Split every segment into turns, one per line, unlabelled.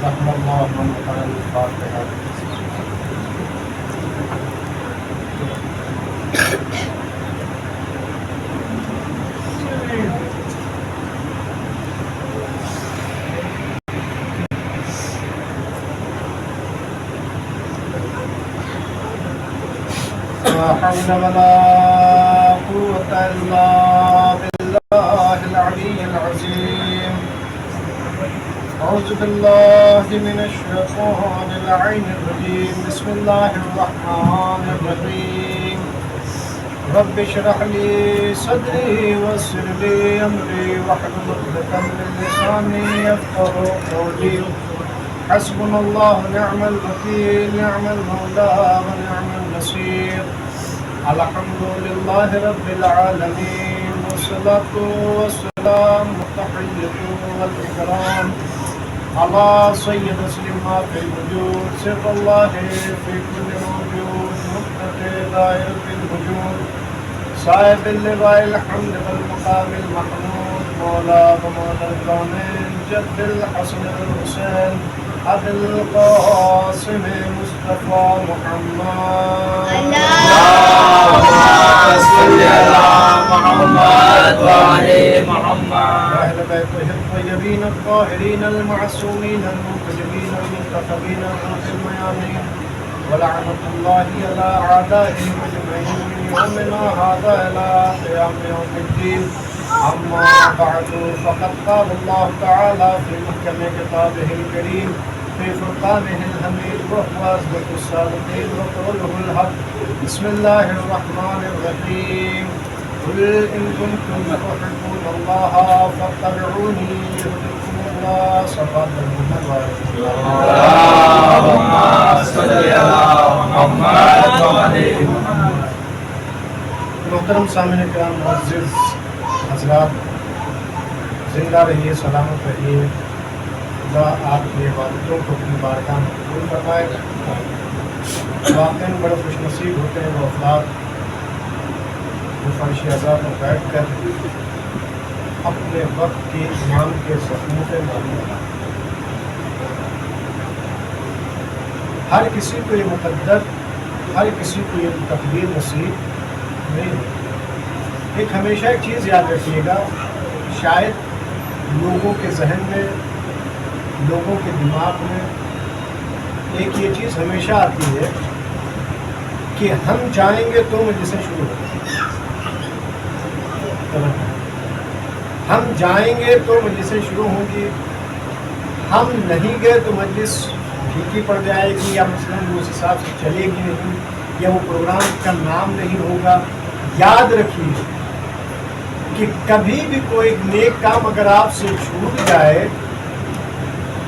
رحم الله من قرأ الفاتحة. لا حول ولا قوة إلا بالله العلي العظيم. أعوذ بالله من الشيطان اللعين الرجيم. بسم الله الرحمن الرحيم. رب اشرح لي صدري ويسر لي أمري واحلل عقدة من لساني يفقهوا قولي. حسبنا الله نعم الوكيل نعم المولى ونعم النصير. الحمد لله رب العالمين والصلاة والسلام والتحية والإكرام على سيد ما في الوجود سر الله في كل موجود مقتدر دائر في الوجود صاحب اللواء الحمد والمقام المحمود مولى ومولى الكونين جد الحسن الحسين أبي القاسم مصطفى محمد.
اللهم صل على محمد وعلى محمد.
أهل بيته الطيبين الطاهرين المعصومين المنتجبين المنتخبين الروح الميامين ولعنة الله على أعدائهم أجمعين من يومنا هذا إلى قيام يوم الدين. أما بعد فقد قال الله تعالى في محكم كتابه الكريم في فرقانه الحميد وهو أصدق الصادقين وقوله الحق. بسم الله الرحمن الرحيم. قل إن كنتم تحبون الله فاتبعوني يحببكم الله. صلى
اللهم صل على محمد وعلى محمد.
محترم سامعین کرام معزز حضرات، زندہ رہیے، سلامت رہیے. خدا آپ کی عبادتوں کو اپنی بارگاہ میں قبول فرمائے. واقعی بڑے خوش نصیب ہوتے ہیں وہ افراد جو فرش عزا پر بیٹھ کر اپنے وقت کی ایمان کے زخموں پہ مرہم لگاتے ہیں. ہر کسی کو یہ مقدر، ہر کسی کو یہ تقدیر نصیب نہیں ہے. ایک ہمیشہ ایک چیز یاد رکھیے گا، شاید لوگوں کے ذہن میں، لوگوں کے دماغ میں ایک یہ چیز ہمیشہ آتی ہے کہ ہم جائیں گے تو مجلسیں شروع ہوں گی، ہم جائیں گے تو مجلسیں شروع ہوں گی، ہم نہیں گئے تو مجلس پھیکی پڑ جائے گی، یا مثلاً اس حساب سے چلے گی نہیں، یا وہ پروگرام کا نام نہیں ہوگا. یاد رکھیے کہ کبھی بھی کوئی نیک کام اگر آپ سے چھوٹ جائے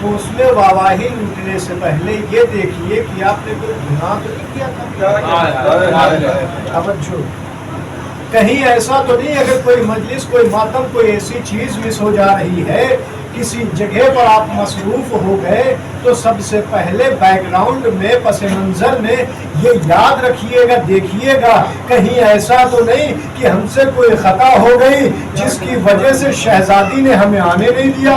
تو اس میں واواہی لوٹنے سے پہلے یہ دیکھیے کہ آپ نے کوئی گناہ تو نہیں کیا تھا. توجہ، کہیں ایسا تو نہیں اگر کوئی مجلس، کوئی ماتم، کوئی ایسی چیز مس ہو جا رہی ہے، کسی جگہ پر آپ مصروف ہو گئے، تو سب سے پہلے بیک گراؤنڈ میں، پس منظر میں یہ یاد رکھیے گا، دیکھیے گا کہیں ایسا تو نہیں کہ ہم سے کوئی خطا ہو گئی جس کی وجہ سے شہزادی نے ہمیں آنے نہیں دیا.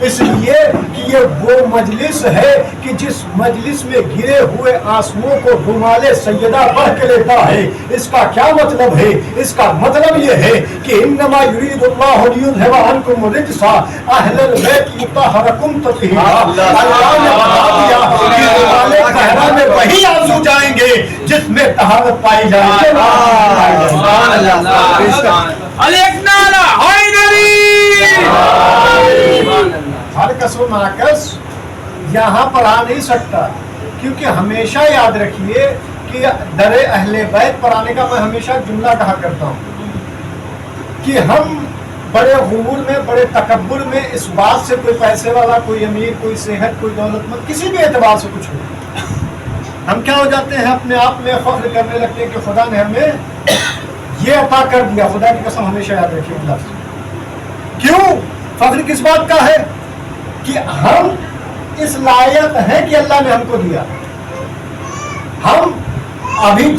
اس لیے کہ یہ وہ مجلس ہے کہ جس مجلس میں گرے ہوئے آنسوؤں کو رومال سیدہ بڑھ کے لیتا ہے. اس کا کیا مطلب ہے؟ اس کا مطلب یہ ہے کہ انما یرید اللہ لیذھب عنکم الرجس اہل البیت یطہرکم تطہیرا. اللہ نے بتا دیا کہ رومال صحرا میں وہی آنسو جائیں گے جس میں طہارت پائی جائے گی.
سبحان اللہ. علیکنا حیدری.
ہر کس و ناقص یہاں پر آ نہیں سکتا، کیونکہ ہمیشہ یاد رکھیے کہ در اہل بیت پر آنے کا میں ہمیشہ جملہ کہا کرتا ہوں کہ ہم بڑے غرور میں، بڑے تکبر میں، اس بات سے کوئی پیسے والا، کوئی امیر، کوئی صحت، کوئی دولت مند، کسی بھی اعتبار سے کچھ ہو، ہم کیا ہو جاتے ہیں، اپنے آپ میں فخر کرنے لگتے ہیں کہ خدا نے ہمیں یہ عطا کر دیا. خدا کی قسم ہمیشہ یاد رکھیے لفظ. کیوں فخر کس بات کا ہے؟ کہ ہم اس لائق ہیں کہ اللہ نے ہم کو دیا. ہم ابھی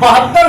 72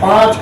5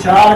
4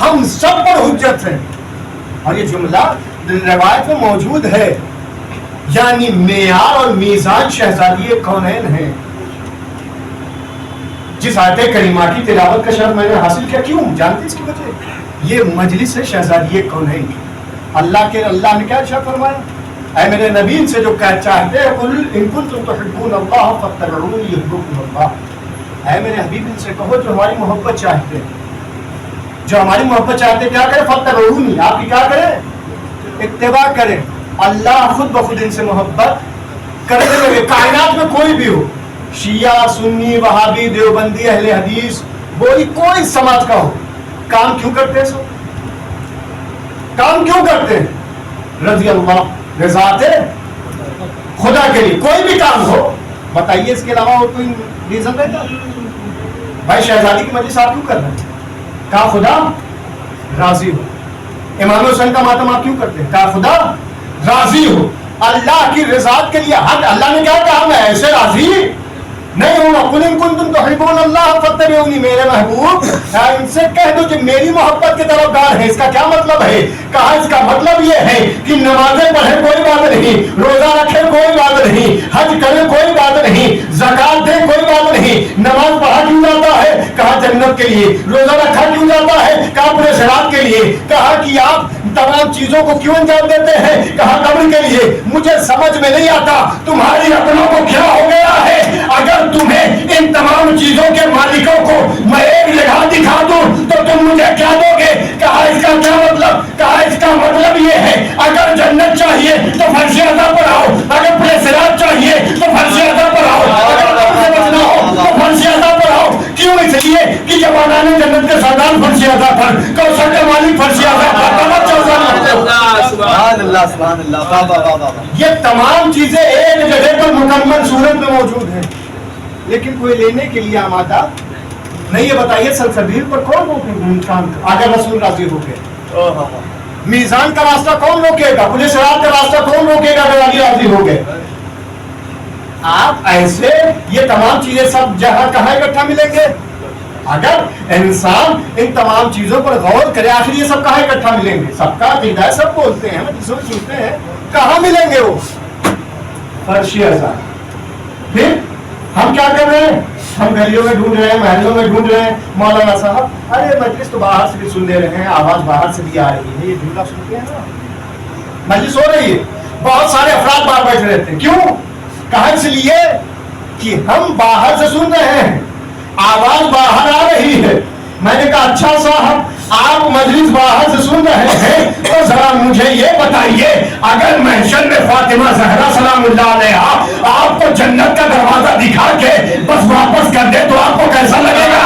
ہم سب پر حجت ہیں. اور یہ جملہ روایت میں موجود ہے. یعنی معیار اور میزان شہزادی کونین ہیں. جس آیت کریمہ کی تلاوت کا شرف میں نے حاصل کیا, کیوں جانتے اس کی وجہ؟ یہ مجلس ہے شہزادی کونین کی. اللہ نے کیا ارشاد فرمایا, اے میرے نبی ان سے جو چاہتے ہیں قل ان کنتم تحبون اللہ فاتبعونی یحببکم اللہ. اے میرے حبیب ان سے کہو جو ہماری محبت چاہتے ہیں, جو ہماری محبت چاہتے ہیں کیا کریں, فاتبعونی, آپ کی کیا کریں, اتباع کریں. اللہ خود بخود ان سے محبت کرنے لگے. کائنات میں کوئی بھی ہو, شیعہ, سنی, وہابی, دیوبندی, اہل حدیث, وہی کوئی سماج کا ہو, کام کیوں کرتے ہیں سب؟ کام کیوں کرتے ہیں؟ رضی اللہ, رضاتے خدا کے لیے. کوئی بھی کام ہو بتائیے, اس کے علاوہ اور کوئی ریزن رہتا؟ بھائی شہزادی کی مجلس آپ کیوں کر رہے ہیں؟ کہا خدا راضی ہو. امام حسین کا ماتم آپ کیوں کرتے ہیں؟ کہا خدا راضی ہو. اللہ کی رضاعت کے لیے اللہ نے کیا کہا, میں ایسے راضی نہیں ہوں. قل ان کنتم تحبون اللہ فاتبعونی, میرے محبوب ان سے کہہ دو کہ میری محبت کے طرفدار ہیں. اس کا کیا مطلب ہے؟ کہا اس کا مطلب یہ ہے کہ نمازیں پڑھیں کوئی بات نہیں, روزہ رکھیں کوئی بات نہیں, حج کریں کوئی بات نہیں, زکات دیں کوئی بات نہیں. نماز پڑھا کیوں جاتا ہے؟ کہا جنت کے لیے. روزہ رکھا کیوں جاتا ہے؟ کہا اپنے صراط کے لیے. کہا کہ آپ تمام چیزوں کو کیوں انجام دیتے ہیں؟ کہا قبر کے لیے. مجھے سمجھ میں نہیں آتا تمہاری عقلوں کو کیا ہو گیا ہے. اگر تمہیں ان تمام چیزوں کے مالکوں کو میں ایک جگہ دکھا دوں تو تم مجھے کیا دو گے؟ کہا اس کا کیا مطلب؟ کہا اس کا مطلب یہ ہے اگر جنت چاہیے تو فرش اعضاء پر آؤ, اگر پورے صراط چاہیے تو فرش اعضاء پر آؤ, اگر تم سے بچنا ہو تو فرش اعضاء پر آؤ. کیوں؟ اس لیے کہ جب آنان جنت کے سردار فرش اعضاء پر, کوثر کا مالک فرش اعضاء پر.
سبحان اللہ سبحان اللہ.
یہ تمام چیزیں ایک جگہ پر مکمل صورت میں موجود ہیں, لیکن کوئی لینے کے لیے آمادہ نہیں. یہ بتائیے سلسبیل پر کون روکے اگر رسول راضی ہو گئے؟ میزان کا راستہ کون روکے گا؟ پولیس رات کا راستہ کون روکے گا اگر علی راضی ہو گئے؟ آپ ایسے یہ تمام چیزیں سب جہاں کہاں اکٹھا ملیں گے؟ اگر انسان ان تمام چیزوں پر غور کرے, آخر یہ سب کہاں اکٹھا ملیں گے؟ سب کا عقیدہ ہے, سب بولتے ہیں, جسوں سنتے ہیں, کہاں ملیں گے وہ؟ فرش اعضاء. پھر ہم کیا کر رہے ہیں؟ ہم گلیوں میں ڈھونڈ رہے ہیں, محلوں میں ڈھونڈ رہے ہیں. مولانا صاحب ارے مجلس تو باہر سے بھی سن لے رہے ہیں, آواز باہر سے بھی آ رہی ہے, یہ جملہ سنتے ہیں نا, مجلس ہو رہی ہے, بہت سارے افراد باہر بیٹھے رہتے ہیں. کیوں؟ کہا اس لیے کہ ہم باہر سے سن رہے ہیں, آواز باہر آ رہی ہے. میں نے کہا اچھا صاحب آپ مجلس باہر سے سن رہے ہیں تو ذرا مجھے یہ بتائیے اگر محشر میں فاطمہ زہرا سلام اللہ علیہا آپ کو جنت کا دروازہ دکھا کے بس واپس کر دے تو آپ کو کیسا لگے گا؟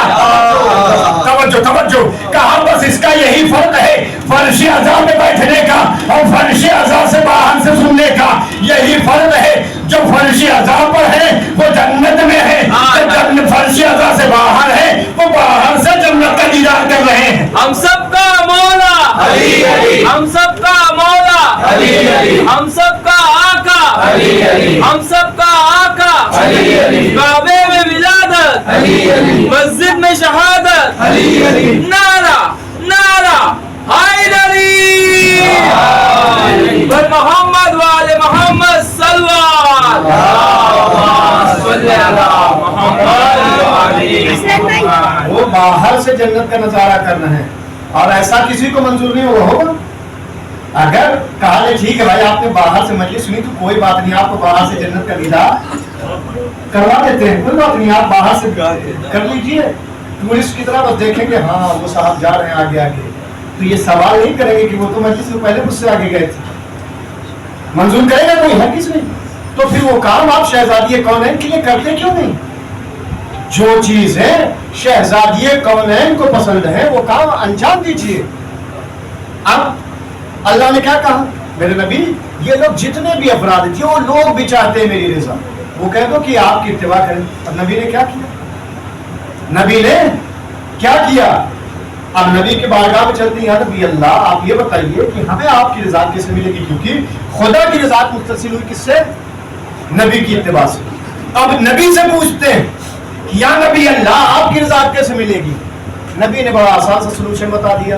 توجہ توجہ. کہا بس اس کا یہی فرق ہے فرش اعضاء میں بیٹھنے کا اور فرش اعضاء سے باہر سے سننے کا. یہی فرق ہے, جو فرش اعضاء پر ہے وہ جنت میں ہے, جو فرش اعضاء سے باہر ہے وہ باہر سے جنت کا دیدار کر رہے ہیں.
ہم سب کا مولا علی علی, ہم سب کا مولا علی علی, ہم سب کا آقا علی علی, ہم سب کا آقا علی علی, کعبے میں ولادت علی علی, مسجد میں شہادت علی علی, نعرہ نعرہ حیدری بر محمد وآل محمد صلوات صلی اللہ محمد.
وہ باہر سے جنت کا نظارہ کرنا ہے اور ایسا کسی کو منظور نہیں ہوگا. اگر کہا لے ٹھیک ہے بھائی آپ نے باہر سے مجلس سنی تو کوئی بات نہیں, آپ کو باہر سے جنت کا دیدار کروا دیتے ہیں, کوئی بات نہیں, آپ باہر سے کر لیجئے. ٹورسٹ کی طرح بس دیکھیں گے ہاں وہ صاحب جا رہے ہیں آگے آگے, تو یہ سوال نہیں کریں گے کہ وہ تو مجلس سے پہلے مجھ سے آگے گئے تھے. منظور کرے گا کوئی؟ ہے کس نے؟ تو پھر وہ کام آپ شہزادی کونین کے لیے کرتے کیوں نہیں؟ جو چیزیں شہزادی کونین کو پسند ہے وہ کام انجام دیجیے. اب اللہ نے کیا کہا, میرے نبی یہ لوگ جتنے بھی افراد ہیں جو لوگ بھی چاہتے ہیں میری رضا وہ کہہ دو کہ آپ کی اتباع کریں. اب نبی نے کیا کیا؟ نبی نے کیا کیا؟ اب نبی کے بارگاہ میں چلتے ہیں, نبی اللہ آپ یہ بتائیے کہ ہمیں آپ کی رضا کیسے ملے گی, کیونکہ خدا کی رضا متصل ہوئی کس سے؟ نبی کی اتباع سے. اب نبی سے پوچھتے ہیں یا نبی اللہ آپ کی رضا کیسے ملے گی؟ نبی نے بڑا آسان سا سلوشن بتا دیا,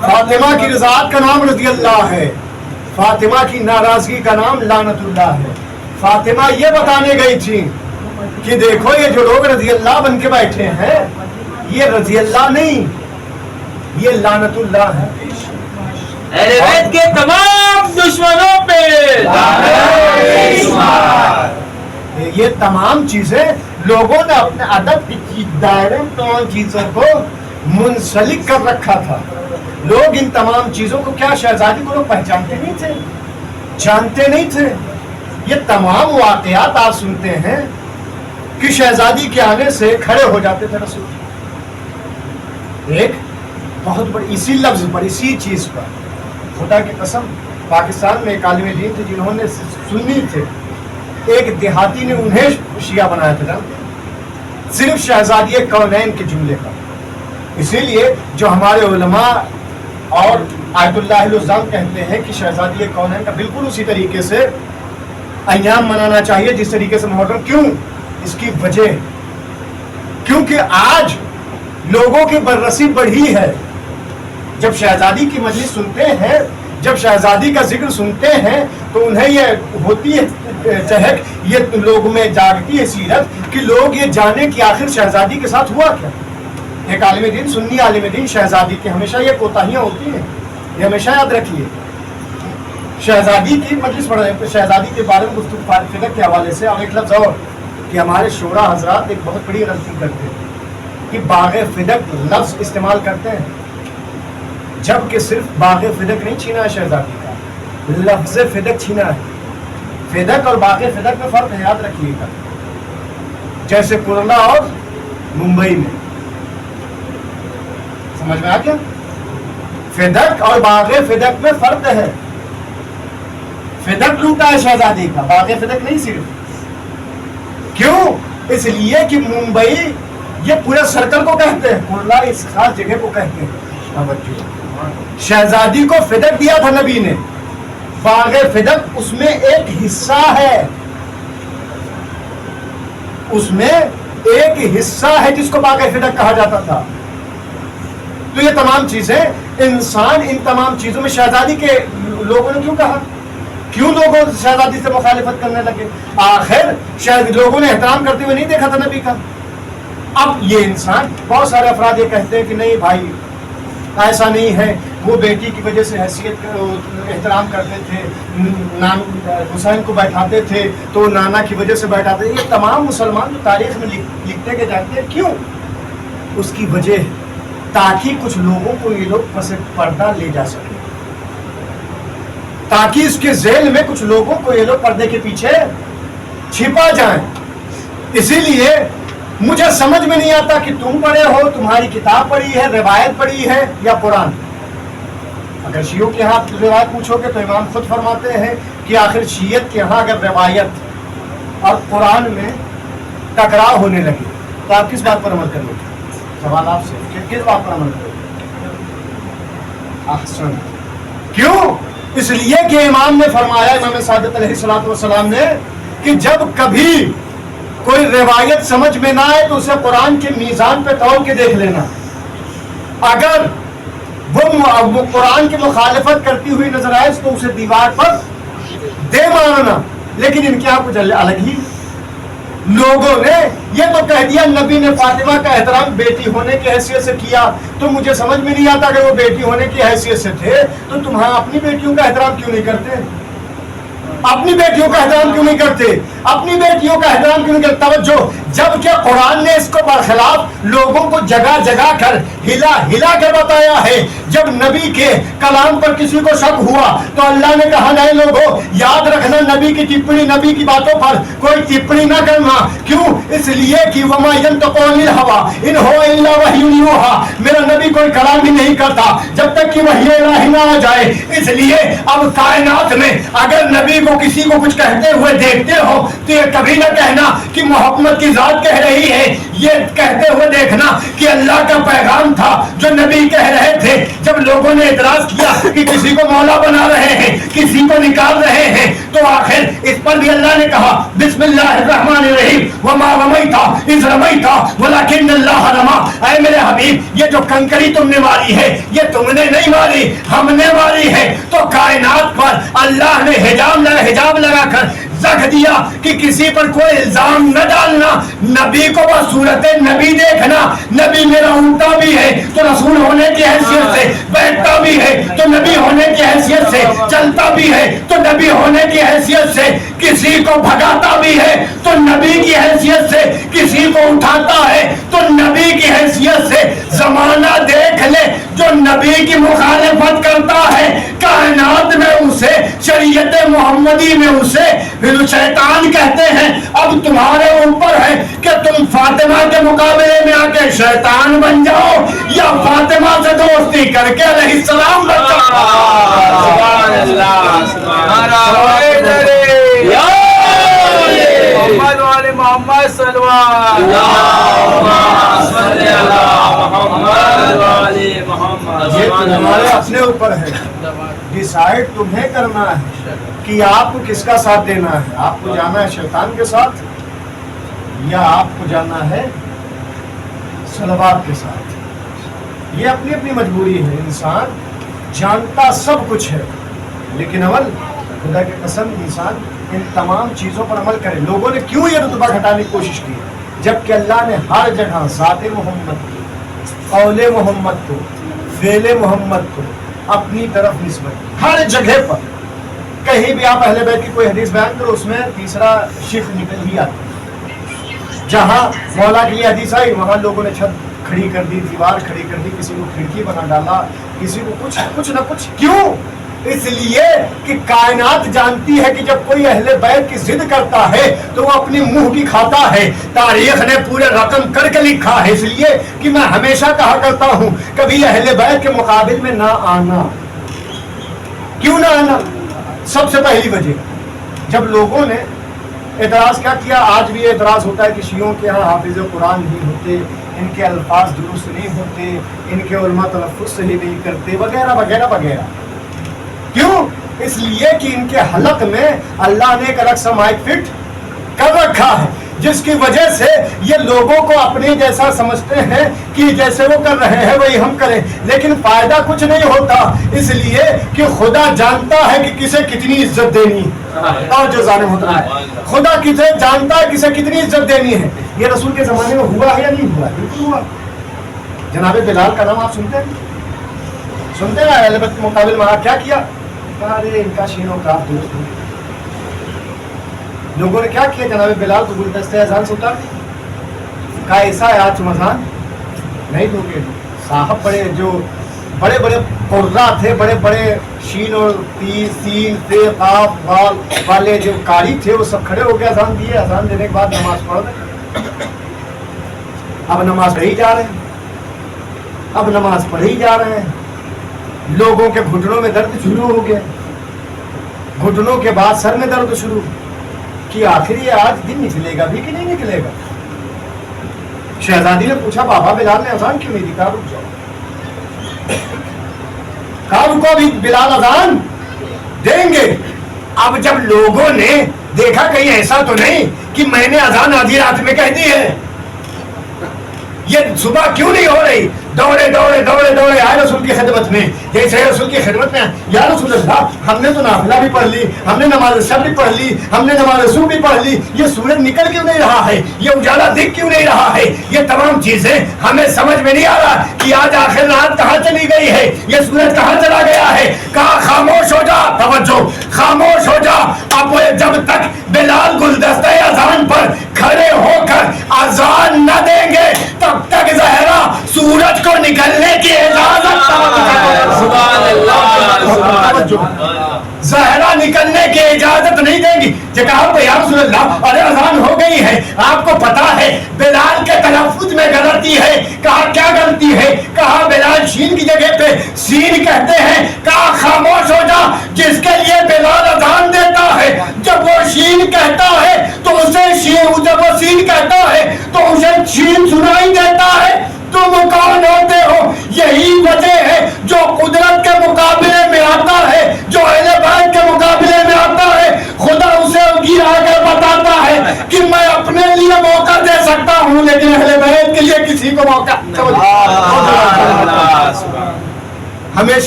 فاطمہ کی رضاعت کا نام رضی اللہ ہے، فاطمہ کی ناراضگی کا نام لعنت اللہ ہے۔ فاطمہ یہ بتانے گئی تھی کہ دیکھو یہ جو لوگ رضی اللہ بن کے بیٹھے ہیں یہ رضی اللہ نہیں، یہ لعنت اللہ ہے۔
اہل بیت کے تمام دشمنوں پہ
یہ تمام چیزیں لوگوں نے اپنے ادب کی دائرے میں تمام چیزوں کو منسلک کر رکھا تھا۔ لوگ ان تمام چیزوں کو، کیا شہزادی کو لوگ پہچانتے نہیں تھے، جانتے نہیں تھے؟ یہ تمام واقعات آپ سنتے ہیں کہ شہزادی کے آنے سے کھڑے ہو جاتے تھے رسول۔ ایک بہت بڑی اسی لفظ پر، اسی چیز پر خدا کی قسم، پاکستان میں ایک عالم دین تھے جنہوں نے سنی تھے، ایک دیہاتی نے انہیں شیعہ بنایا تھا صرف شہزادی کونین کے جملے کا۔ اسی لیے جو ہمارے علماء اور آیت اللہ الزام کہتے ہیں کہ شہزادی کونین کا بالکل اسی طریقے سے ایام منانا چاہیے جس طریقے سے محرم۔ کیوں؟ اس کی وجہ کیونکہ آج لوگوں کی بررسی بڑھی ہے، جب شہزادی کی مجلس سنتے ہیں، جب شہزادی کا ذکر سنتے ہیں تو انہیں یہ ہوتی ہے چہک، یہ لوگوں میں جاگتی ہے سیرت کہ لوگ یہ جانیں کہ آخر شہزادی کے ساتھ ہوا کیا۔ ایک عالم دین، سنی عالم دین، شہزادی کی ہمیشہ یہ کوتاہیاں ہوتی ہیں، یہ ہمیشہ یاد رکھیے۔ شہزادی کی مجلس پڑھ رہے ہیں، شہزادی کے بارے میں گفتگو فدق کے حوالے سے، اور ایک لفظ اور کہ ہمارے شورا حضرات ایک بہت بڑی غلطی کرتے ہیں کہ باغ فدق لفظ استعمال کرتے ہیں، جبکہ صرف باغ فدق نہیں چھینا ہے شہزادی کا، لفظ فدق چھینا ہے۔ فدق اور باغ فدق میں فرق ہے، یاد رکھیے گا۔ جیسے کرلا اور ممبئی میں، سمجھ میں آ گیا؟ فدق اور باغ فدق میں فرق ہے۔ فدق لوٹا ہے شہزادی کا، باغ فدق نہیں صرف۔ کیوں؟ اس لیے کہ ممبئی یہ پورے سرکل کو کہتے ہیں، کرلا اس خاص جگہ کو کہتے ہیں۔ شہزادی کو فدق دیا تھا نبی نے، باغ فدق اس میں ایک حصہ ہے، اس میں ایک حصہ ہے جس کو باغ فدق کہا جاتا تھا۔ تو یہ تمام چیزیں انسان ان تمام چیزوں میں شہزادی کے لوگوں نے کیوں کہا؟ کیوں لوگوں شہزادی سے مخالفت کرنے لگے؟ آخر شاید لوگوں نے احترام کرتے ہوئے نہیں دیکھا تھا نبی کا۔ اب یہ انسان، بہت سارے افراد یہ کہتے ہیں کہ نہیں بھائی ایسا نہیں ہے، وہ بیٹی کی وجہ سے حیثیت احترام کرتے تھے، نام حسین کو بیٹھاتے تھے تو نانا کی وجہ سے بیٹھاتے تھے۔ یہ تمام مسلمان جو تاریخ میں لکھتے کے جانتے ہیں، کیوں؟ اس کی وجہ تاکہ کچھ لوگوں کو یہ لوگ پس پردہ لے جا سکیں، تاکہ اس کے ذیل میں کچھ لوگوں کو یہ لوگ پردے کے پیچھے چھپا جائیں۔ اسی لیے مجھے سمجھ میں نہیں آتا کہ تم پڑھے ہو، تمہاری کتاب پڑھی ہے، روایت پڑھی ہے یا قرآن۔ اگر شیعوں کے ہاں روایت پوچھو گے تو امام خود فرماتے ہیں کہ آخر شیعت کے ہاں اگر روایت اور قرآن میں ٹکراؤ ہونے لگے تو آپ کس بات پر عمل کریں گے؟ سوال آپ سے، کس بات پر عمل کریں گے؟ احسن۔ کیوں؟ اس لیے کہ امام نے فرمایا، امام صادق علیہ السلام نے، کہ جب کبھی کوئی روایت سمجھ میں نہ آئے تو اسے قرآن کے میزان پہ تول کے دیکھ لینا، اگر وہ قرآن کی مخالفت کرتی ہوئی نظر آئے تو اسے دیوار پر دے مارنا۔ لیکن ان کے یہاں کچھ الگ ہی لوگوں نے یہ تو کہہ دیا نبی نے فاطمہ کا احترام بیٹی ہونے کی حیثیت سے کیا، تو مجھے سمجھ میں نہیں آتا اگر وہ بیٹی ہونے کی حیثیت سے تھے تو تمہاں اپنی بیٹیوں کا احترام کیوں نہیں کرتے؟ اپنی بیٹیوں کا احترام کیوں نہیں کرتے؟ اپنی بیٹیوں کا احترام کیوں نہیں کرتے؟ توجہ، جبکہ قرآن نے اس کو برخلاف لوگوں کو جگہ جگہ کر ہلا کر بتایا ہے۔ جب نبی کے کلام پر کسی کو شک ہوا تو اللہ نے کہا نئے لوگوں یاد رکھنا، نبی کی ٹپڑی، نبی کی باتوں پر کوئی ٹپڑی نہ کرنا۔ کیوں؟ اس لیے کہ وما ينطق عن الهوى ان هو الا وحی یوحى، میرا نبی کوئی کلام بھی نہیں کرتا جب تک کہ وحی الہی نہ آ جائے۔ اس لیے اب کائنات میں اگر نبی نبی کو کسی کو کچھ کہتے ہوئے دیکھتے ہو تو یہ کبھی نہ کہنا کہ محمد کی ذات کہہ رہی ہے، یہ کہتے ہوئے دیکھنا کہ اللہ کا پیغام تھا جو نبی کہہ رہے تھے۔ جب لوگوں نے اعتراض کیا کہ کسی کو مولا بنا رہے ہیں، کسی کو نکال رہے ہیں، تو آخر اس پر بھی اللہ نے کہا بسم اللہ الرحمن الرحیم وما رمیت اذ رمیت ولکن اللہ رمی۔ اے میرے حبیب، یہ جو کنکری تم نے ماری ہے یہ تم نے نہیں ماری، ہم نے ماری ہے۔ تو کائنات پر اللہ نے حجاب لگا کر رکھ دیا کہ کسی پر کوئی الزام نہ ڈالنا، نبی کو بس صورت نبی دیکھنا۔ نبی میرا اونٹا بھی ہے تو رسول ہونے کی حیثیت سے بیٹھتا بھی ہے، تو نبی ہونے کی حیثیت سے چلتا بھی ہے، تو نبی ہونے کی حیثیت سے کسی کو بھگاتا بھی ہے، تو نبی کی حیثیت سے کسی کو اٹھاتا ہے، تو نبی کی حیثیت سے زمانہ دیکھ لے جو نبی کی مخالفت کرتا ہے کائنات میں اسے، شریعت محمدی میں اسے شیطان کہتے ہیں۔ اب تمہارے اوپر ہے کہ تم فاطمہ کے مقابلے میں آ کے شیطان بن جاؤ یا فاطمہ سے دوستی کر کے علیہ السلام بن جاؤ۔
سبحان اللہ، محمد والے محمد صلی
یہ تمہارے اپنے اوپر ہے، ڈیسائیڈ تمہیں کرنا ہے کہ آپ کو کس کا ساتھ دینا ہے۔ آپ کو جانا ہے شیطان کے ساتھ یا آپ کو جانا ہے صلوات کے ساتھ۔ یہ اپنی اپنی مجبوری ہے۔ انسان جانتا سب کچھ ہے لیکن عمل، خدا کی قسم انسان ان تمام چیزوں پر عمل کرے۔ لوگوں نے کیوں یہ رتبہ گھٹانے کی کوشش کی جبکہ اللہ نے ہر جگہ ذات محمد کو، قول محمد کو، فعل محمد کو اپنی طرف نسبت کی۔ ہر جگہ پر کہیں بھی آپ اہل بیت کی کوئی حدیث بیان کرو اس میں تیسرا شیخ نکل ہی آتا ہے۔ جہاں مولا کی یہ حدیث آئی وہاں لوگوں نے چھت کھڑی کر دی، دیوار کھڑی کر دی، کسی کو کھڑکی بنا ڈالا، کسی کو کچھ نہ کچھ۔ کیوں؟ اس لیے کہ کائنات جانتی ہے کہ جب کوئی اہل بیت کی ضد کرتا ہے تو وہ اپنی منہ بھی کھاتا ہے۔ تاریخ نے پورے رقم کر کے لکھا ہے، اس لیے کہ میں ہمیشہ کہا کرتا ہوں کبھی اہل بیت کے مقابل میں نہ آنا۔ کیوں نہ آنا؟ سب سے پہلی وجہ جب لوگوں نے اعتراض کیا کیا، آج بھی اعتراض ہوتا ہے کہ شیعوں کے ہاں حافظ قرآن نہیں ہوتے، ان کے الفاظ درست نہیں ہوتے، ان کے علماء تلفظ صحیح نہیں کرتے، وغیرہ وغیرہ وغیرہ۔ کیوں؟ اس لیے کہ ان کے حلق میں اللہ نے ایک الگ سا مائک فٹ کر رکھا ہے جس کی وجہ سے یہ لوگوں کو اپنے جیسا سمجھتے ہیں کہ جیسے وہ کر رہے ہیں وہی ہم کریں، لیکن فائدہ کچھ نہیں ہوتا، اس لیے کہ خدا جانتا ہے کہ کسے کتنی عزت دینی ہے۔ اور جو ظالم ہوتا ہے خدا کسے جانتا ہے کسے کتنی عزت دینی ہے۔ یہ رسول کے زمانے میں ہوا ہے یا نہیں ہوا؟ بالکل ہوا۔ جناب بلال کا نام آپ سنتے ہیں نا؟ اہل بیت کے مقابل میں کیا کیا؟ ارے ان کا شینوں کا دوست ہوں۔ لوگوں نے کیا کیا؟ جناب بلال کو گلدستہ اذان سے اتار کہا ایسا ہے آج تم اذان نہیں دو گے۔ صاحب بڑے بڑے قرا تھے، بڑے بڑے شین اور سین تے قاف غال والے جو قاری تھے وہ سب کھڑے ہو کے اذان دیے۔ اذان دینے کے بعد نماز پڑھ رہے، اب نماز پڑھی جا رہے ہیں، لوگوں کے گھٹنوں میں درد شروع ہو گیا، گھٹنوں کے بعد سر میں درد شروع کہ آخر یہ آج دن نکلے گا بھی کہ نہیں نکلے گا۔ شہزادی نے پوچھا بابا بلال نے اذان کیوں نہیں دی؟ کہا رک جاؤ، کہا رکو بھی بلال اذان دیں گے۔ اب جب لوگوں نے دیکھا کہیں ایسا تو نہیں کہ میں نے اذان آدھی رات میں کہہ دی ہے، یہ صبح کیوں نہیں ہو رہی، دوڑے آئے رسول کی خدمت میں، جیسے رسول کی خدمت میں یا رسول اللہ ہم نے تو نافلہ بھی پڑھ لی، ہم نے نماز شب بھی پڑھ لی، ہم نے نماز صبح بھی پڑھ لی، یہ سورج نکل کیوں نہیں رہا ہے، یہ اجالا دکھ کیوں نہیں رہا ہے؟ یہ تمام چیزیں ہمیں سمجھ میں نہیں آ رہا کہ آج آخر رات کہاں چلی گئی ہے، یہ سورج کہاں چلا گیا ہے۔ کہا خاموش ہو جا، توجہ، خاموش ہو جا۔ اب جب تک بلال گلدستہ اذان پر کھڑے ہو کر اذان نہ دیں گے تب تک زہرا سورج کو نکلنے کی اجازت، زہرا نکلنے کی اجازت نہیں دیں گی۔ جو کہا یا رسول اللہ ارے اذان ہو گئی ہے، آپ کو پتا ہے بلال کے تلفظ میں غلطی ہے۔ کہا کیا غلطی ہے؟ کہا بلال شین کی جگہ پہ سین کہتے ہیں۔ کہا خاموش ہو جا، جس کے لیے بلال اذان دیتا ہے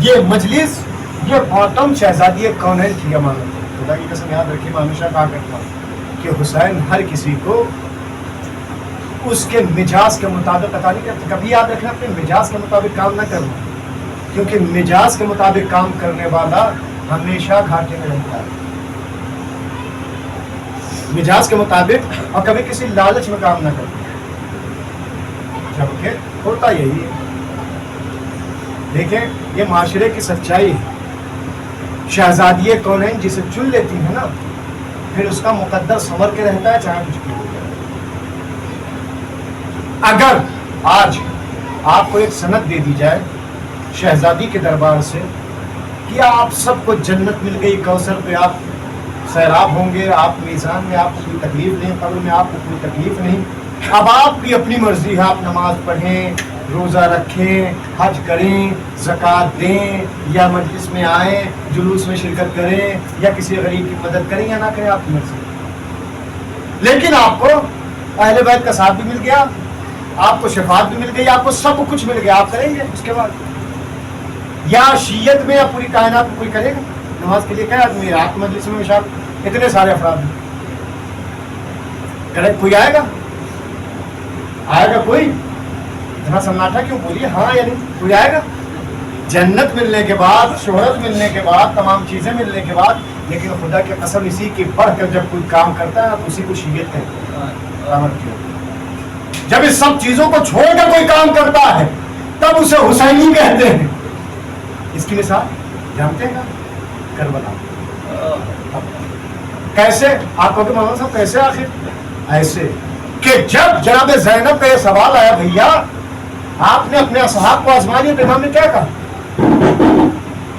یہ مجلس یہ بہتم شہزادی کونین کی امانت ہے. خدا کی قسم یاد رکھیے، میں ہمیشہ کہا کرتا ہوں کہ حسین ہر کسی کو اس کے مزاج کے مطابق عطا نہیں کرتا. کبھی یاد رکھنا اپنے مزاج کے مطابق کام نہ کرنا، کیونکہ مزاج کے مطابق کام کرنے والا ہمیشہ گھاٹے میں رہتا ہے. مزاج کے مطابق اور کبھی کسی لالچ میں کام نہ کرنا، جبکہ ہوتا یہی ہے. دیکھیں یہ معاشرے کی سچائی ہے. شہزادی کونین جسے چن لیتی ہے نا، پھر اس کا مقدر سنور کے رہتا ہے چاہے کچھ بھی ہو جائے. اگر آج آپ کو ایک سند دے دی جائے شہزادی کے دربار سے کہ آپ سب کو جنت مل گئی، کوثر پہ آپ سیراب ہوں گے، آپ میزان میں آپ کو کوئی تکلیف نہیں، قبر میں آپ کو کوئی تکلیف نہیں، اب آپ کی اپنی مرضی ہے، آپ نماز پڑھیں، روزہ رکھیں، حج کریں، زکوٰۃ دیں، یا مجلس میں آئیں، جلوس میں شرکت کریں، یا کسی غریب کی مدد کریں یا نہ کریں، آپ کی مرضی. لیکن آپ کو اہل بیت کا ساتھ بھی مل گیا، آپ کو شفاعت بھی مل گئی، آپ کو سب کچھ مل گیا، آپ کریں گے اس کے بعد؟ یا شیعت میں یا پوری کائنات میں کوئی کرے گا؟ نماز کے لیے کیا آدمی رات مجلس میں شاید اتنے سارے افراد ہیں، کرے کوئی آئے گا؟ آئے گا کوئی؟ اتنا سناٹا کیوں؟ بولیے ہاں یا نہیں. کوئی آئے گا؟ جنت ملنے کے بعد، شہرت ملنے کے بعد، تمام چیزیں ملنے کے بعد، لیکن خدا کی قسم اسی کی بڑھ کر جب کوئی کام کرتا ہے تو اسی کو شیعت کہتے ہیں. جب اس سب چیزوں کو چھوڑ کر کوئی کام کرتا ہے تب اسے حسینی کہتے ہیں. اس کی مثال جانتے ہیں کربلا. کیسے؟ آپ کو مولانا صاحب کیسے؟ آخر ایسے کہ جب جناب زینب کا یہ سوال آیا بھیا آپ نے اپنے اصحاب کو آزما لیا، تو امام نے کیا کہا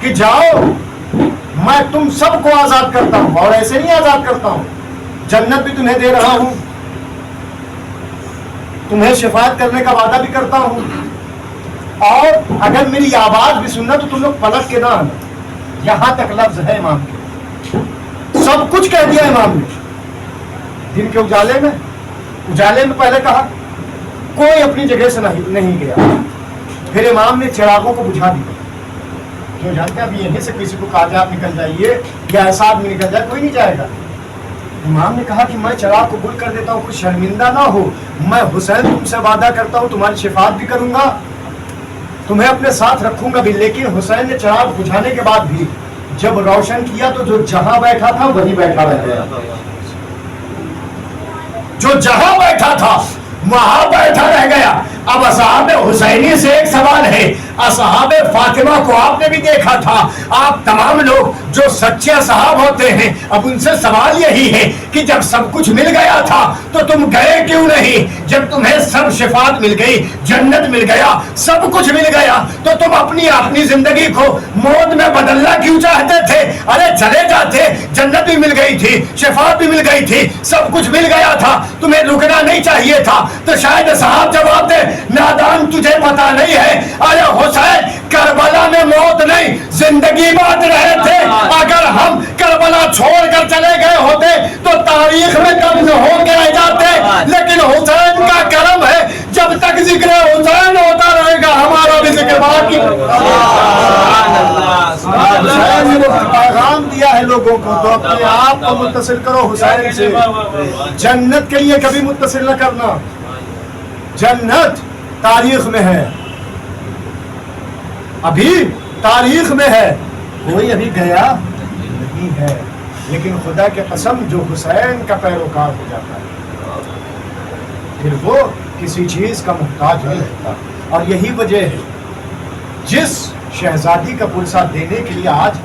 کہ جاؤ میں تم سب کو آزاد کرتا ہوں، اور ایسے نہیں آزاد کرتا ہوں، جنت بھی تمہیں دے رہا ہوں، تمہیں شفاعت کرنے کا وعدہ بھی کرتا ہوں، اور اگر میری آواز بھی سننا تو تم لوگ پلٹ کے نہ آنا. یہاں تک لفظ ہے امام کے. سب کچھ کہہ دیا امام نے. دن کے اجالے میں پہلے کہا کوئی اپنی جگہ سے نہیں گیا. پھر امام نے چراغوں کو بجھا دیا. کیوں جانتے ہیں؟ اب یہیں سے کسی کو کہا جائے آپ نکل جائیے یا ایسا آدمی نکل جائے، کوئی نہیں جائے گا. امام نے کہا کہ میں چراغ کو گل کر دیتا ہوں، کچھ شرمندہ نہ ہو، میں حسین تم سے وعدہ کرتا ہوں تمہاری شفاعت بھی کروں گا، تمہیں اپنے ساتھ رکھوں گا بھی. لیکن حسین نے چراغ بجھانے کے بعد بھی جب روشن کیا تو جو جہاں بیٹھا تھا وہی بیٹھا رہ گیا. جو جہاں بیٹھا تھا وہاں بیٹھا رہ گیا. اب اصحاب حسینی سے ایک سوال ہے، اصحاب فاطمہ کو آپ نے بھی دیکھا تھا، آپ تمام لوگ جو سچے اصحاب ہوتے ہیں، اب ان سے سوال یہی ہے کہ جب سب کچھ مل گیا تھا تو تم گئے کیوں نہیں؟ جب تمہیں سب شفاعت مل گئی، جنت مل گیا، سب کچھ مل گیا، تو تم اپنی زندگی کو موت میں بدلنا کیوں چاہتے تھے؟ ارے چلے جاتے، جنت بھی مل گئی تھی، شفاعت بھی مل گئی تھی، سب کچھ مل گیا تھا، تمہیں رکنا نہیں چاہیے تھا. تو شاید اصحاب جواب دے نادان تجھے پتا نہیں ہے، ارے حسین کربلا میں موت نہیں زندگی بات رہے تھے. اگر ہم کربلا چھوڑ کر چلے گئے ہوتے تو تاریخ میں کم ہو کے رہ جاتے. لیکن حسین کا کرم ہے، جب تک ذکر حسین ہوتا رہے گا ہمارا بھی ذکر باقی. حسین نے پیغام دیا ہے لوگوں کو، تو اپنے آپ کو متصل کرو حسین سے. جنت کے لیے کبھی متصل نہ کرنا. جنت تاریخ میں ہے، ابھی تاریخ میں ہے، کوئی ابھی گیا نہیں ہے. لیکن خدا کے قسم جو حسین کا پیروکار ہو جاتا ہے پھر وہ کسی چیز کا محتاج نہیں رہتا. اور یہی وجہ ہے جس شہزادی کا پرسہ دینے کے لیے آج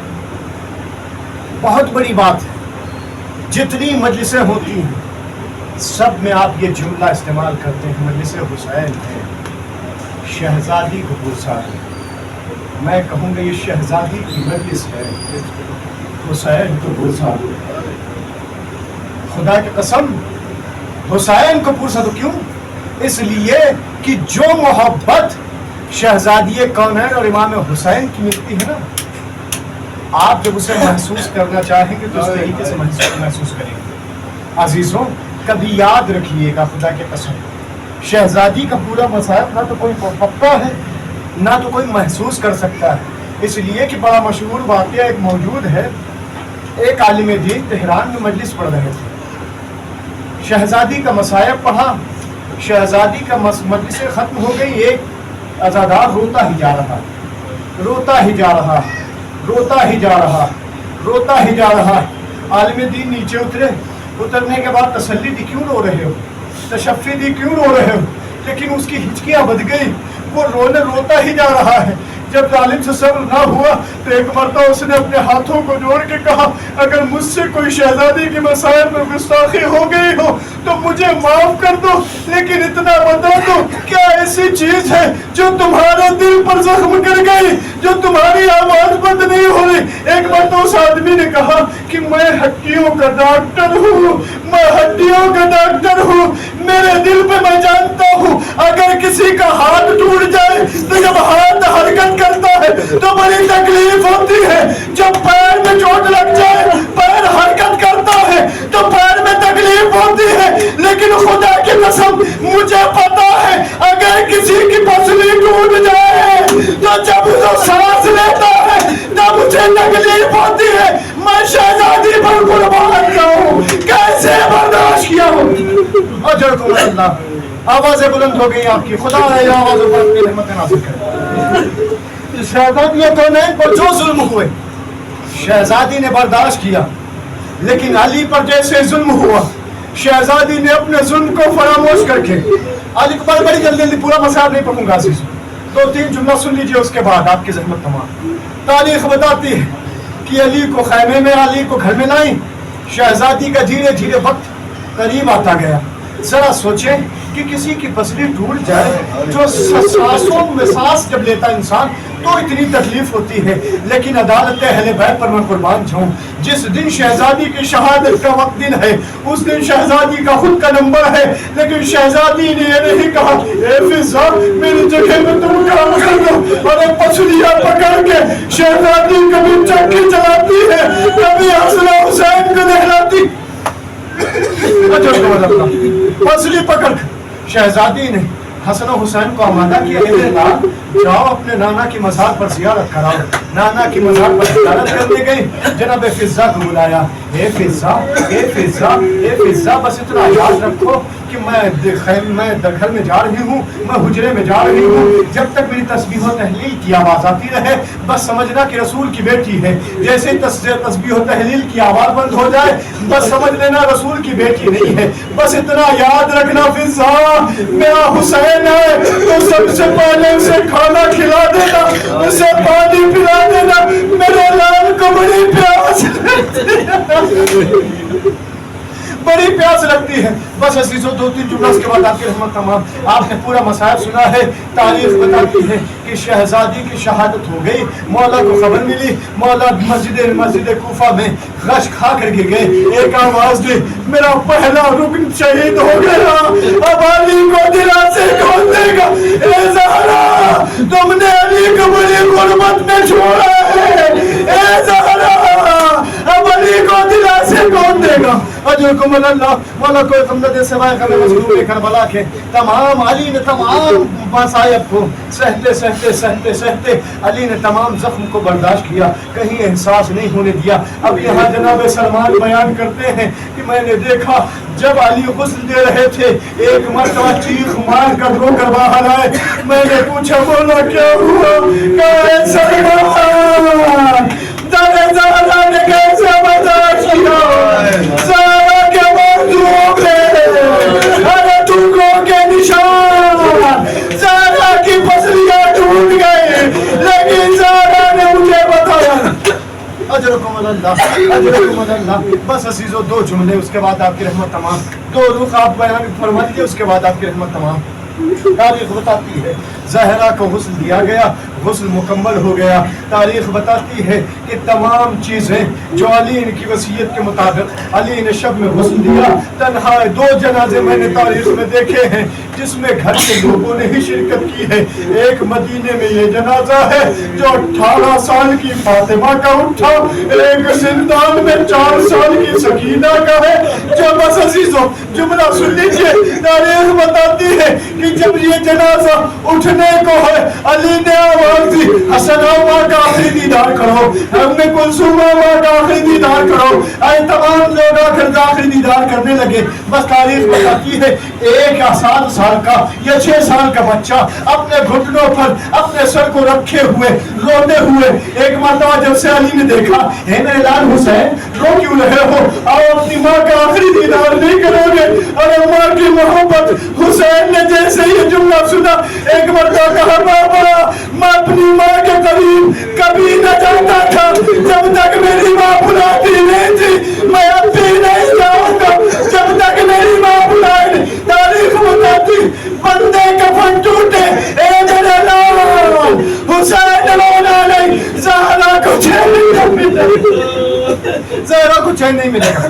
بہت بڑی بات ہے. جتنی مجلسیں ہوتی ہیں سب میں آپ یہ جملہ استعمال کرتے ہیں، مجلس حسین ہے، شہزادی کو پرسہ ہے. میں کہوں گا یہ شہزادی کی مجلس ہے، حسین کو پرسہ. خدا کی قسم حسین کو پرسہ تو کیوں؟ اس لیے کہ جو محبت شہزادی کونین اور امام حسین کی ملتی ہے نا، آپ جب اسے محسوس کرنا چاہیں گے تو اس طریقے سے محسوس کریں گے. عزیزوں کبھی یاد رکھیے گا، خدا کے قسم شہزادی کا پورا مسائل نہ تو کوئی پکا ہے نہ تو کوئی محسوس کر سکتا ہے. اس لیے کہ بڑا مشہور واقعہ ایک موجود ہے. ایک عالم دین تہران میں مجلس پڑھ رہے تھے. شہزادی کا مصائب پڑھا. شہزادی کا مجلس ختم ہو گئی. ایک عزادار روتا ہی جا رہا, روتا ہی جا رہا, روتا ہی جا رہا, روتا ہی جا رہا. عالم دین نیچے اترے. اترنے کے بعد تسلی دی, کیوں رو رہے ہو؟ تشفی دی, کیوں رو رہے ہو؟ لیکن اس کی ہچکیاں بد گئی. وہ روتا ہی جا رہا ہے. جب ظالم سے صبر نہ ہوا تو ایک مرتبہ اس نے اپنے ہاتھوں کو جوڑ کے کہا, اگر مجھ سے کوئی شہزادی کے مسائل میں گستاخی ہو گئی ہو تو مجھے معاف کر دو, لیکن اتنا بتا دو کیا ایسی چیز ہے جو تمہارے دل پر زخم کر گئی, جو تمہاری آواز بند نہیں ہو رہی؟ ایک مرتبہ اس آدمی نے کہا کہ میں ہڈیوں کا ڈاکٹر ہوں, میں ہڈیوں کا ڈاکٹر ہوں. میرے دل پہ میں جانتا ہوں اگر کسی کا ہاتھ ٹوٹ جائے تو جب ہاتھ حرکت کرتا ہے تو بڑی تکلیف ہوتی ہے. جب پیر میں چوٹ لگ جائے, پیر حرکت کرتا ہے تو پیر میں تکلیف ہوتی ہے. لیکن خدا کی قسم مجھے پتا ہے اگر کسی کی پسلی ٹوٹ جائے تو جب وہ سانس لیتا ہے تب مجھے تکلیف ہوتی ہے. میں شہزادی پر قربان جاؤں, کیسے برداشت کیا ہوں. اجرکم اللہ. آوازیں بلند ہو گئی آپ کی. خدا ہے آوازوں پر اپنی رحمت نازل کرے. شہزادیوں کو نہیں پر جو ظلم ہوئے شہزادی نے برداشت کیا, لیکن علی پر جیسے ظلم ہوا شہزادی نے اپنے ظلم کو فراموش کر کے, علی کو بڑی جلدی پورا مسائل نہیں پڑھوں گا عزیز, 2-3 جملہ سن لیجئے اس کے بعد آپ کی زحمت تمام. تاریخ بتاتی ہے کہ علی کو خیمے میں, علی کو گھر میں لائیں. شہزادی کا دھیرے دھیرے وقت قریب آتا گیا. ذرا سوچیں کہ کسی کی پسلی ٹوٹ جائے, جو سانسوں میں سانس جب لیتا انسان تو اتنی تکلیف ہوتی ہے. لیکن عدالت اہل بیت پر میں قربان جاؤں, جس دن شہزادی کی شہادت کا وقت دن ہے اس دن شہزادی کا خود کا نمبر ہے, لیکن شہزادی نے یہ نہیں کہا اے فضا میری جگہ میں تم کام کر دو, اور پسلیاں پکڑ کے شہزادی کبھی چکی چلاتی ہے, کبھی حسن حسین کو دہلاتی. پسلی پکڑ شہزادی نے حسن و حسین کو آمادہ کیا, جاؤ اپنے نانا کی مزار پر زیارت کراؤ. نانا کی مزار پر زیارت کرنے گئی. جناب فضا کو بلایا, اے فضا, اے فضا, اے فضا, بس اتنا یاد رکھو کہ میں گھر میں جا رہی ہوں, میں حجرے میں جا رہی ہوں, جب تک میری تسبیح و تحلیل کی آواز آتی رہے بس سمجھنا کہ رسول کی بیٹی ہے. جیسے تسبیح و تحلیل کی آواز بند ہو جائے بس سمجھ لینا رسول کی بیٹی نہیں ہے. بس اتنا یاد رکھنا فضا, میرا حسین ہے تو سب سے پہلے اسے کھانا کھلا دینا, اسے پانی پلا دینا. میرے لال کو بڑی پیاس بڑی پیاس لگتی ہے. بس عزیزو 2-3 جملہ اس کے بعد آپ کی رحمت تمام. آپ نے پورا مسائل سنا ہے. تاریخ بتاتی ہے کہ شہزادی کی شہادت ہو گئی. مولا کو خبر ملی, مولا مسجد کوفہ میں غش کھا کر گر گئے. ایک آواز دی, میرا پہلا رکن شہید ہو گیا, اب علی کو دلاسے کون دے گا؟ اے زہرا تم نے علی کو بڑی غربت میں چھوڑا ہے, اے زہرا اب علی کو دلاسے کون دے گا؟ اجرکم اللہ. مولا کوئی غم نہ دے سوائے غم مظلوم کربلا کے. تمام علی نے تمام مصائب کو سہتے سہتے سہتے سہتے علی نے تمام زخم کو برداشت کیا, کہیں احساس نہیں ہونے دیا. اب یہاں جناب سلمان بیان کرتے ہیں کہ میں نے دیکھا جب علی غسل دے رہے تھے ایک مرتبہ چیخ مار کر رو کر باہر آئے. میں نے پوچھا مولا کیا ہوا؟ کہ سلمان زہرا نے کیسے برداشت کیا؟ زہرا کے مردوں پہ ہر ٹکڑوں کے نشان, زہرا کی پسلیاں ٹوٹ گئی, لیکن زہرا نے مجھے بتایا. اجرکم اللہ, اجرکم اللہ. بس عزیزو 2 جملے اس کے بعد آپ کی رحمت تمام. 2 رخ آپ بیان فرما دیجیے اس کے بعد آپ کی رحمت تمام. تاریخ بتاتی ہے زہرا کو غسل دیا گیا, غسل مکمل ہو گیا. تاریخ بتاتی ہے کہ تمام چیزیں جو علی کی وصیت کے مطابق علی نے شب میں غسل دیا. تنہا 2 جنازے میں نے تاریخ میں دیکھے ہیں جس میں گھر کے لوگوں نے ہی شرکت کی ہے. ایک مدینے میں یہ جنازہ ہے جو 18 سال کی فاطمہ کا اٹھا, ایک زندان میں 4 سال کی سکینہ کا ہے. جو بس عزیزوں جملہ سن لیجیے, تاریخ بتاتی ہے کہ جب یہ جنازہ اٹھنے کو ہے, علی نے آواز دی, حسن آبا کا آخری دیدار کرو, ام کلثوم آبا کا آخری دیدار کرو. آئے تمام لوگ آ کر آخری دیدار کرنے لگے. بس تاریخ بتاتی ہے ایک 7 سال کا یا 6 سال کا بچہ اپنے گھٹنوں پر اپنے سر کو رکھے ہوئے روتے ہوئے ایک مرتبہ جب سے علی نے دیکھا, ہے میرے لال حسین رو کیوں رہے ہو, اور اپنی ماں کا آخری دیدار نہیں کرو گے. اور ماں کی محبت, حسین نے جیسے یہ جملہ سنا ایک مرتبہ کہا, بابا میں اپنی ماں کے قریب کبھی نہ جاتا تھا جب تک میری ماں بلاتی نہیں تھی, میں اب بھی نہیں جاؤں گا جب تک میری ماں بلائے نہیں. تاریخ بتاتی بندے کفن ٹوٹے, اے میرے لال حسین رونا نہیں, زہرا کو چین نہیں ملے, زہرا کو چین نہیں ملے گا.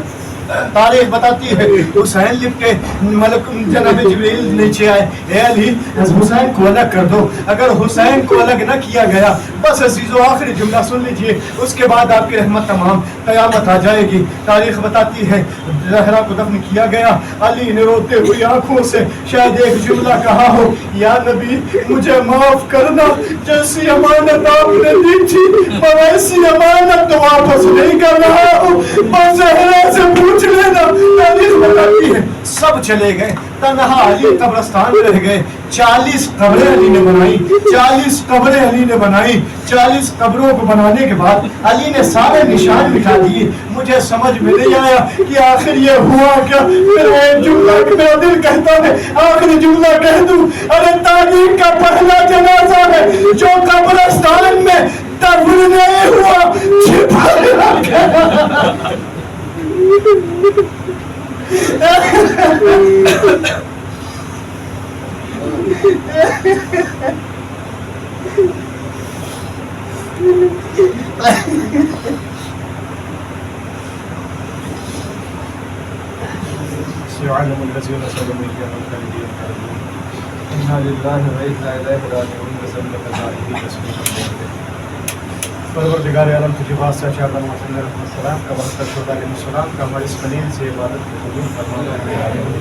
تاریخ بتاتی ہے حسین لپٹ کے ملک جناب جبریل نیچے آئے, اے علی حسین کو الگ کر دو. اگر حسین کو الگ نہ کیا گیا, بس عزیزو آخری جملہ سن لیجئے, اس کے بعد آپ کی رحمت تمام, قیامت آ جائے گی. تاریخ بتاتی ہے زہرا کو دفن کیا گیا, علی نے روتے ہوئی آنکھوں سے شاید ایک جملہ کہا ہو, یا نبی مجھے معاف کرنا, جیسی امانت آپ نے دی تھی میں ویسی امانت تو واپس نہیں کر رہا ہوں, بس زہرا سے پوچھ لینا. تاریخ بتاتی ہے سب چلے گئے, تنہا علی قبرستان میں رہ گئے. 40 قبریں علی نے بنائی, 40 قبریں علی نے بنائی. 40 قبروں کو بنانے کے بعد علی نے سارے نشان مٹا دیے. مجھے سمجھ میں نہیں آیا کہ آخر یہ ہوا کیا. پھر ایک جملہ میرا دل کہتا ہے آخری جملہ کہہ دوں, ارے تاریخ کا پہلا جنازہ ہے جو قبرستان میں دفن نہیں ہوا, چھپا رکھا. سيعلم الذين ظلموا أيام الخالدين إنا لله وإنا إليه راجعون. پروردگار عالم تجھے واسطہ چاہتا ہوں صلی اللہ علیہ وسلم کا واسطہ چھوٹا علیہ السلام کا ہمارے اس قلیل سے عبادت کو قبول فرما.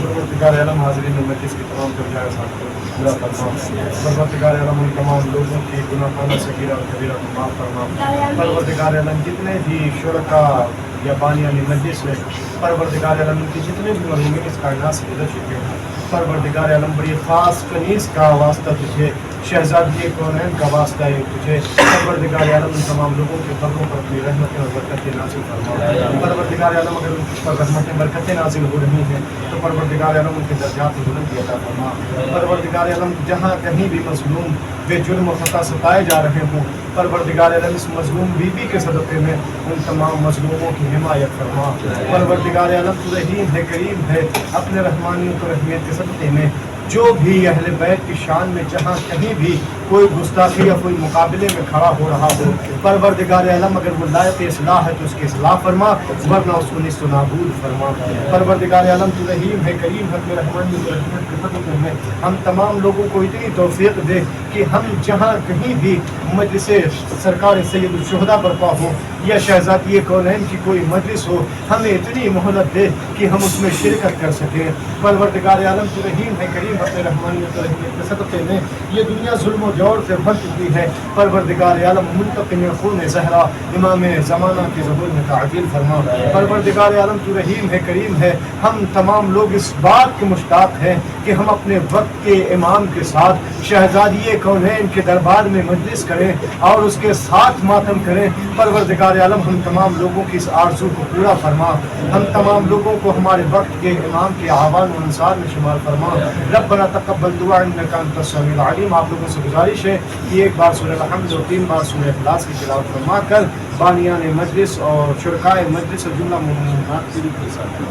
پروردگار عالم حاضرین امت اس کی تمام درجات ساتھ پورا فرما. پروردگار عالم ان تمام لوگوں کی گناہ خانہ صغیرہ اور کبیرہ کو معاف فرما. پروردگار عالم جتنے بھی شرکاء یا بانیان مجلس ہے, پروردگار عالم ان کی جتنے بھی مرحومین اس کائنات سے گزر چکے ہیں, پروردگار عالم بڑی خاص کنیز کا واسطہ تجھے, شہزادی کونین کا واسطہ ہے تجھے. پروردگار عالم ان تمام لوگوں کے قبروں پر اپنی رحمتیں اور برکتیں نازل فرما. پروردگار عالم اگر ان پر رحمتیں برکتیں نازل ہو رہی ہیں تو پروردگار عالم ان کے درجات میں بلندی عطا فرما. پروردگار عالم جہاں کہیں بھی مظلوم بے جرم و خطا ستائے جا رہے ہوں, پروردگار عالم اس مظلوم بیوی کے صدقے میں ان تمام مظلوموں کی حمایت فرما. پروردگار عالم تو رحیم ہے, کریم ہے, اپنے رحمانیت و رحمیت کے صدقے میں جو بھی اہل بیت کی شان میں جہاں کہیں بھی کوئی گستاخی یا کوئی مقابلے میں کھڑا ہو رہا ہو, پروردگار عالم اگر وہ لائق اصلاح ہے تو اس کی اصلاح فرما, ورنہ اس کو نیست و نابود فرما. پروردگار عالم تو رحیم ہے, کریم ہے, اپنے رحمانیت و رحمیت کے صدقے میں ہم تمام لوگوں کو اتنی توفیق دے کہ ہم جہاں کہیں بھی مجلس سرکار سید الشہداء برپا ہو یا شہزادی کونین کی کوئی مجلس ہو, ہمیں اتنی مہلت دے کہ ہم اس میں شرکت کر سکیں. پروردگار عالم تو رحیم ہے, کریم اپنے رحمانیت و رحمیت کے صدقے میں یہ دنیا ظلم و جور سے بھر چکی ہے. پروردگار عالم منتقم خون زہرا امام زمانہ کے ظہور میں تعجیل فرما. پروردگار عالم تو رحیم ہے, کریم ہے, ہم تمام لوگ اس بات کے مشتاق ہیں کہ ہم اپنے وقت کے امام کے ساتھ شہزادی کونین کے دربار میں مجلس کریں اور اس کے ساتھ ماتم کریں. پروردگار عالم ہم تمام لوگوں کی اس آرزو کو پورا فرما. ہم تمام لوگوں کو ہمارے وقت کے امام کے اعوان و انصار میں شمار فرما. ربنا تقبل دعا انک انت السمیع العلیم. آپ لوگوں سے گزارش ہے کہ ایک بار سورہ الحمد اور 3 بار سورہ اخلاص کی تلاوت فرما کر بانیان مجلس اور شرکائے مجلس اور جملہ مومنات کے ساتھ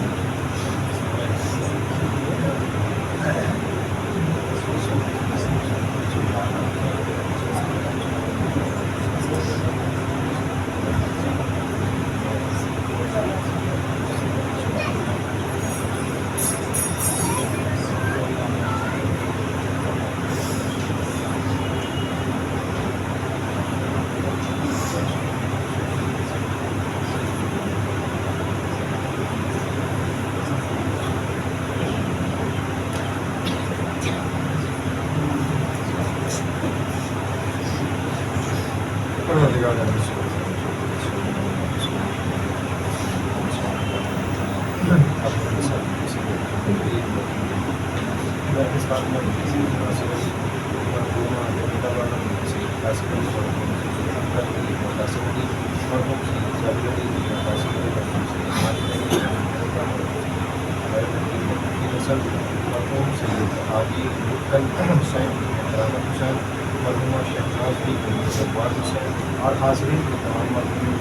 مرحومہ شہناز بھی جبار حسین اور حاضرین کے تمام مرحومین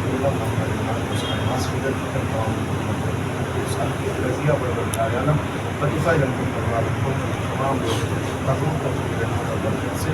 رضیہ بربر عالم وظیفہ رنگ تمام لوگ سے